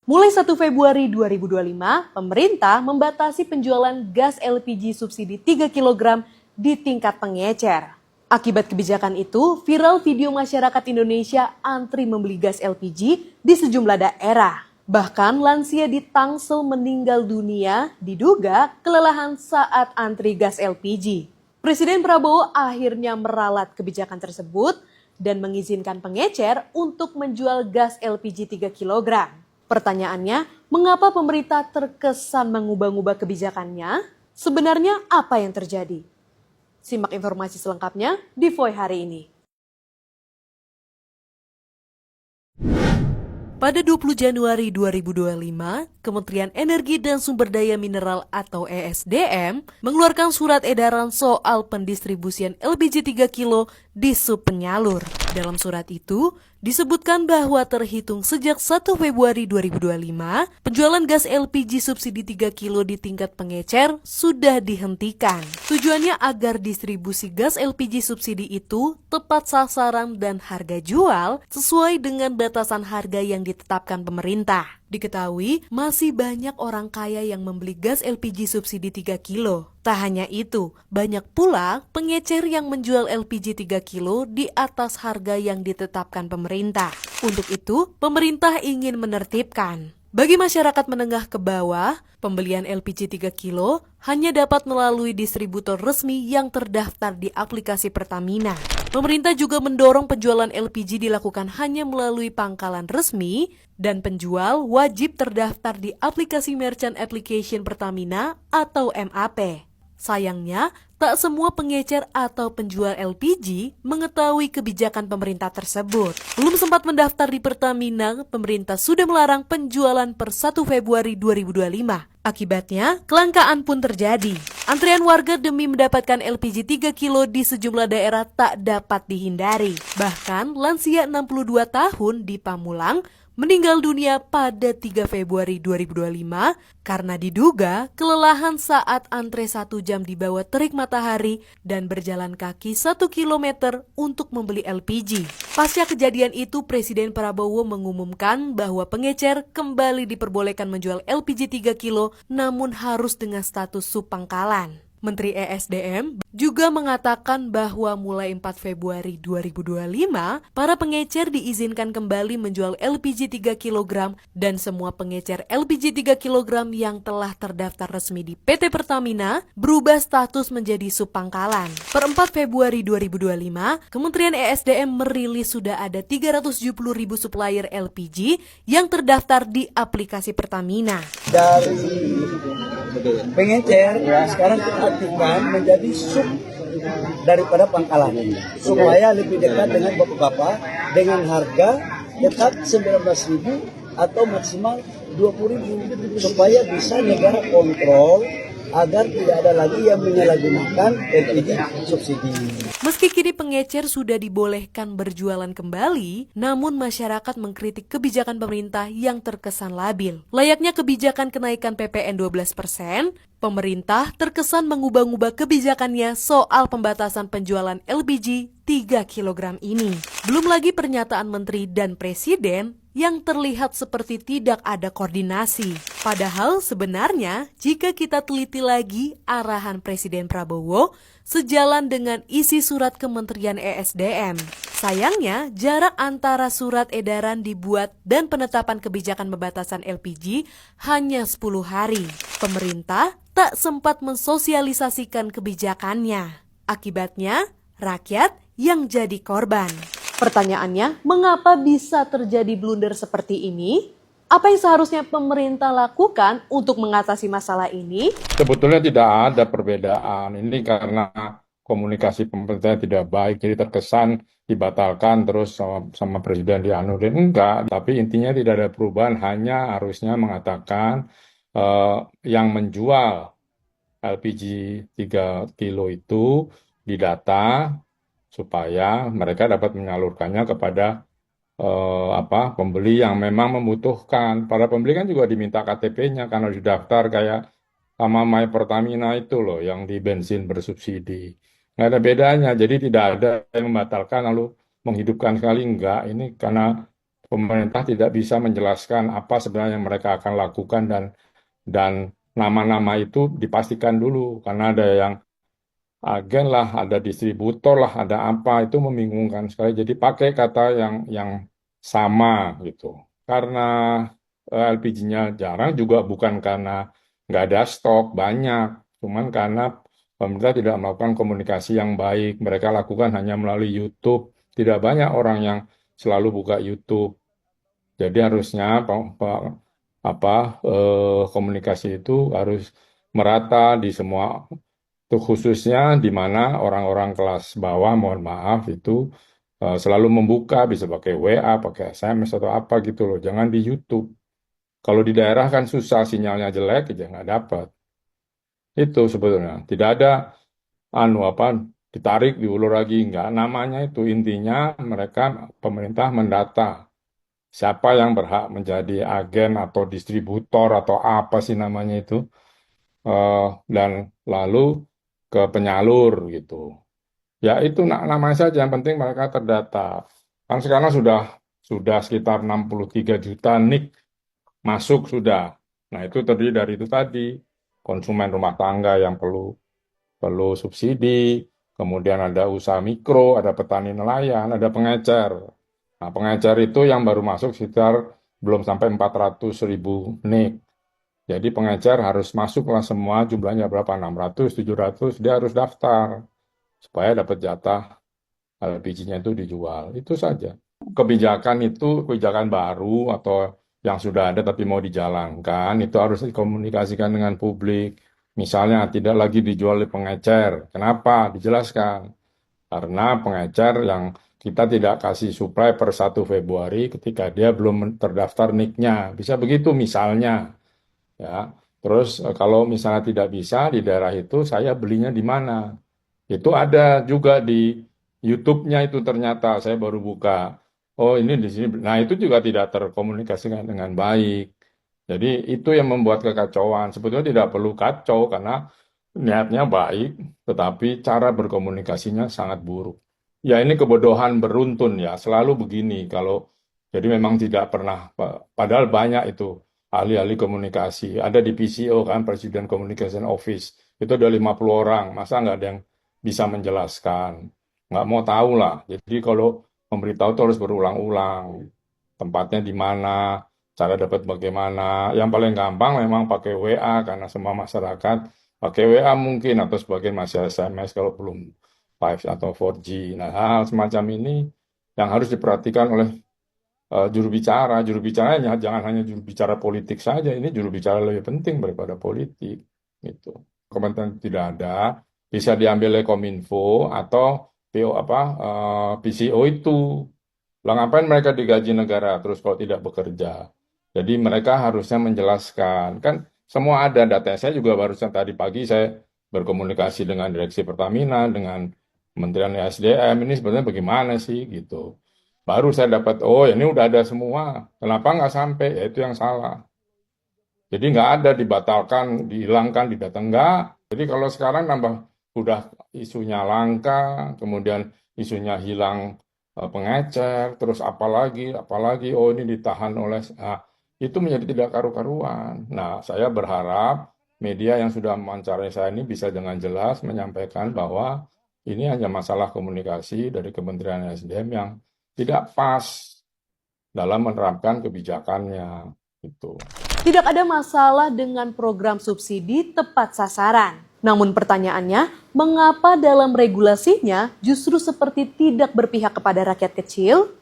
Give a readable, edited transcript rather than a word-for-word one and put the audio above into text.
Mulai 1 Februari 2025, pemerintah membatasi penjualan gas LPG subsidi 3 kg di tingkat pengecer. Akibat kebijakan itu, viral video masyarakat Indonesia antri membeli gas LPG di sejumlah daerah. Bahkan lansia di Tangsel meninggal dunia diduga kelelahan saat antri gas LPG. Presiden Prabowo akhirnya meralat kebijakan tersebut dan mengizinkan pengecer untuk menjual gas LPG 3 kg. Pertanyaannya, mengapa pemerintah terkesan mengubah-ubah kebijakannya? Sebenarnya apa yang terjadi? Simak informasi selengkapnya di Voy hari ini. Pada 20 Januari 2025, Kementerian Energi dan Sumber Daya Mineral atau ESDM mengeluarkan surat edaran soal pendistribusian LPG 3 kilo di sub penyalur. Dalam surat itu, disebutkan bahwa terhitung sejak 1 Februari 2025, penjualan gas LPG subsidi 3 kilo di tingkat pengecer sudah dihentikan. Tujuannya agar distribusi gas LPG subsidi itu tepat sasaran dan harga jual sesuai dengan batasan harga yang ditetapkan pemerintah. Diketahui, masih banyak orang kaya yang membeli gas LPG subsidi 3 kilo. Tak hanya itu, banyak pula pengecer yang menjual LPG 3 kilo di atas harga yang ditetapkan pemerintah. Untuk itu, pemerintah ingin menertibkan. Bagi masyarakat menengah ke bawah, pembelian LPG 3 kilo hanya dapat melalui distributor resmi yang terdaftar di aplikasi Pertamina. Pemerintah juga mendorong penjualan LPG dilakukan hanya melalui pangkalan resmi dan penjual wajib terdaftar di aplikasi Merchant Application Pertamina atau MAP. Sayangnya, tak semua pengecer atau penjual LPG mengetahui kebijakan pemerintah tersebut. Belum sempat mendaftar di Pertamina, pemerintah sudah melarang penjualan per 1 Februari 2025. Akibatnya, kelangkaan pun terjadi. Antrian warga demi mendapatkan LPG 3 kilo di sejumlah daerah tak dapat dihindari. Bahkan, lansia 62 tahun di Pamulang meninggal dunia pada 3 Februari 2025 karena diduga kelelahan saat antre 1 jam di bawah terik matahari dan berjalan kaki 1 km untuk membeli LPG. Pasca kejadian itu, Presiden Prabowo mengumumkan bahwa pengecer kembali diperbolehkan menjual LPG 3 kilo namun harus dengan status subpangkalan. Menteri ESDM juga mengatakan bahwa mulai 4 Februari 2025, para pengecer diizinkan kembali menjual LPG 3 kg dan semua pengecer LPG 3 kg yang telah terdaftar resmi di PT Pertamina berubah status menjadi subpangkalan. Per 4 Februari 2025, Kementerian ESDM merilis sudah ada 370.000 supplier LPG yang terdaftar di aplikasi Pertamina. Dari pengecer sekarang kita aktifkan menjadi sub daripada pangkalan supaya lebih dekat dengan bapak-bapak dengan harga tetap 19.000 atau maksimal 20.000 supaya bisa negara kontrol agar tidak ada lagi yang menyalahgunakan LPG subsidi. Meski kini pengecer sudah dibolehkan berjualan kembali, namun masyarakat mengkritik kebijakan pemerintah yang terkesan labil. Layaknya kebijakan kenaikan PPN 12%, pemerintah terkesan mengubah-ubah kebijakannya soal pembatasan penjualan LPG 3 kg ini. Belum lagi pernyataan menteri dan presiden yang terlihat seperti tidak ada koordinasi. Padahal sebenarnya jika kita teliti lagi arahan Presiden Prabowo sejalan dengan isi surat Kementerian ESDM. Sayangnya jarak antara surat edaran dibuat dan penetapan kebijakan pembatasan LPG hanya 10 hari. Pemerintah tak sempat mensosialisasikan kebijakannya. Akibatnya, rakyat yang jadi korban. Pertanyaannya, mengapa bisa terjadi blunder seperti ini? Apa yang seharusnya pemerintah lakukan untuk mengatasi masalah ini? Sebetulnya tidak ada perbedaan. Ini karena komunikasi pemerintah tidak baik, jadi terkesan dibatalkan terus sama Presiden dianulir. Enggak, tapi intinya tidak ada perubahan, hanya harusnya mengatakan yang menjual LPG 3 kilo itu didata supaya mereka dapat menyalurkannya kepada pembeli yang memang membutuhkan. Para pembeli kan juga diminta KTP-nya karena didaftar kayak sama My Pertamina itu loh yang di bensin bersubsidi. Nggak ada bedanya, jadi tidak ada yang membatalkan lalu menghidupkan sekali, enggak. Ini karena pemerintah tidak bisa menjelaskan apa sebenarnya yang mereka akan lakukan dan nama-nama itu dipastikan dulu karena ada yang agen lah, ada distributor lah, ada apa itu membingungkan sekali. Jadi pakai kata yang sama gitu. Karena LPG-nya jarang juga bukan karena nggak ada stok banyak, cuman karena pemerintah tidak melakukan komunikasi yang baik. Mereka lakukan hanya melalui YouTube. Tidak banyak orang yang selalu buka YouTube. Jadi harusnya apa komunikasi itu harus merata di semua, itu khususnya di mana orang-orang kelas bawah, mohon maaf, itu selalu membuka, bisa pakai WA, pakai SMS atau apa gitu loh. Jangan di YouTube. Kalau di daerah kan susah, sinyalnya jelek, aja nggak dapat. Itu sebetulnya. Tidak ada apa ditarik, diulur lagi. Nggak, namanya itu intinya mereka, pemerintah mendata. Siapa yang berhak menjadi agen atau distributor atau apa sih namanya itu. eh, dan lalu ke penyalur gitu. Ya itu namanya saja, yang penting mereka terdata. Kan sekarang sudah sekitar 63 juta NIK masuk sudah. Nah itu terdiri dari itu tadi, konsumen rumah tangga yang perlu perlu subsidi, kemudian ada usaha mikro, ada petani nelayan, ada pengecer. Nah pengecer itu yang baru masuk sekitar belum sampai 400.000 NIK. Jadi pengecer harus masuklah semua, jumlahnya berapa? 600, 700, dia harus daftar supaya dapat jatah LPG-nya itu dijual. Itu saja. Kebijakan itu kebijakan baru atau yang sudah ada tapi mau dijalankan, itu harus dikomunikasikan dengan publik. Misalnya tidak lagi dijual di pengecer. Kenapa? Dijelaskan. Karena pengecer yang kita tidak kasih supply per 1 Februari ketika dia belum terdaftar NIK-nya. Bisa begitu misalnya. Ya. Terus kalau misalnya tidak bisa di daerah itu, saya belinya di mana? Itu ada juga di YouTube-nya itu ternyata saya baru buka. Oh, ini di sini. Nah, itu juga tidak terkomunikasikan dengan baik. Jadi itu yang membuat kekacauan. Sebetulnya tidak perlu kacau karena niatnya baik, tetapi cara berkomunikasinya sangat buruk. Ya, ini kebodohan beruntun ya, selalu begini. Jadi memang tidak pernah, padahal banyak itu ahli-ahli komunikasi. Ada di PCO kan, Presiden Communication Office. Itu ada 50 orang, masa nggak ada yang bisa menjelaskan? Nggak mau tahu lah. Jadi kalau memberitahu itu harus berulang-ulang. Tempatnya di mana, cara dapat bagaimana. Yang paling gampang memang pakai WA, karena semua masyarakat pakai WA mungkin, atau sebagian masih SMS kalau belum 5 atau 4G. Nah, hal semacam ini yang harus diperhatikan oleh juru bicara. Juru bicaranya jangan hanya juru bicara politik saja, ini juru bicara lebih penting daripada politik. Gitu. Kementerian tidak ada, bisa diambil oleh Kominfo atau PCO itu. Lah ngapain mereka digaji negara terus kalau tidak bekerja? Jadi mereka harusnya menjelaskan. Kan semua ada datanya. Saya juga barusan tadi pagi saya berkomunikasi dengan Direksi Pertamina, dengan Kementerian SDM. Ini sebenarnya bagaimana sih gitu. Baru saya dapat, oh ini udah ada semua. Kenapa nggak sampai? Ya itu yang salah. Jadi nggak ada, dibatalkan, dihilangkan, didata. Nggak. Jadi kalau sekarang nambah, udah isunya langka, kemudian isunya hilang pengecer, terus apalagi, oh ini ditahan oleh, itu menjadi tidak karu-karuan. Nah, saya berharap media yang sudah mewawancarai saya ini bisa dengan jelas menyampaikan bahwa ini hanya masalah komunikasi dari Kementerian SDM yang tidak pas dalam menerapkan kebijakannya. Itu. Tidak ada masalah dengan program subsidi tepat sasaran. Namun pertanyaannya, mengapa dalam regulasinya justru seperti tidak berpihak kepada rakyat kecil?